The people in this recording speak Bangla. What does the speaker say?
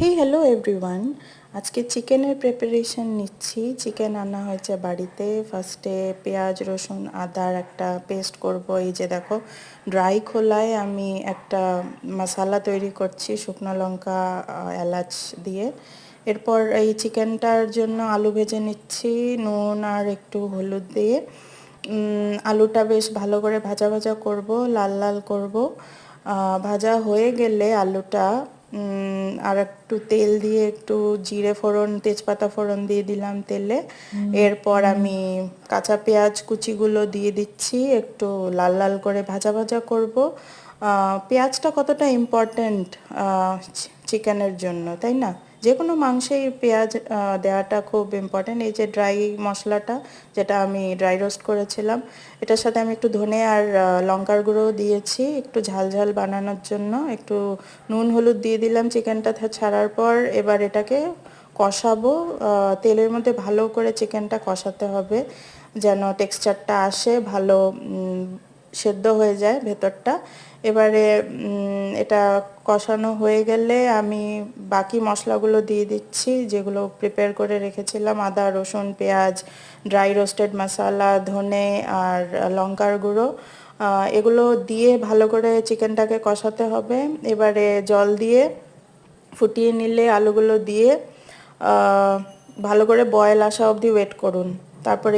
Hello everyone. আজকে চিকেনের প্রিপারেশন নিচ্ছি। চিকেন আনা হয়েছে বাড়িতে। ফার্স্টে পেঁয়াজ রসুন আদার একটা পেস্ট করব। এই যে দেখো, ড্রাই খোলায় আমি একটা মশলা তৈরি করছি শুকনো লঙ্কা এলাচ দিয়ে। এরপর এই চিকেনটার জন্য আলু ভেজে নিচ্ছি নুন আর একটু হলুদ দিয়ে। আলুটা বেশ ভালো করে ভাজা ভাজা করব, লাল লাল করব। ভাজা হয়ে গেলে আলুটা আর একটু তেল দিয়ে একটু জিরে ফোড়ন তেজপাতা ফোড়ন দিয়ে দিলাম তেলে। এরপর আমি কাঁচা পেঁয়াজ কুচিগুলো দিয়ে দিচ্ছি, একটু লাল লাল করে ভাজা ভাজা করব। পেঁয়াজটা কতটা ইম্পর্ট্যান্ট চিকেনের জন্য, তাই না? যে কোনো মাংসেই পেঁয়াজ দেওয়াটা খুব ইম্পর্ট্যান্ট। এই যে ড্রাই মশলাটা, যেটা আমি ড্রাই রোস্ট করেছিলাম, এটার সাথে আমি একটু ধনে আর লঙ্কার গুঁড়ো দিয়েছি একটু ঝাল ঝাল বানানোর জন্য। একটু নুন হলুদ দিয়ে দিলাম চিকেনটা ছাড়ার পর। এবার এটাকে কষাবো তেলের মধ্যে। ভালো করে চিকেনটা কষাতে হবে যেন টেক্সচারটা আসে, ভালো সেদ্ধ হয়ে যায় ভেতরটা। এবারে এটা কষানো হয়ে গেলে আমি বাকি মশলাগুলো দিয়ে দিচ্ছি যেগুলো প্রিপেয়ার করে রেখেছিলাম, আদা রসুন পেঁয়াজ, ড্রাই রোস্টেড মশলা, ধনে আর লঙ্কার গুঁড়ো। এগুলো দিয়ে ভালো করে চিকেনটাকে কষাতে হবে। এবারে জল দিয়ে ফুটিয়ে নিলে আলুগুলো দিয়ে ভালো করে বয়েল আসা অবধি ওয়েট করুন। তারপরে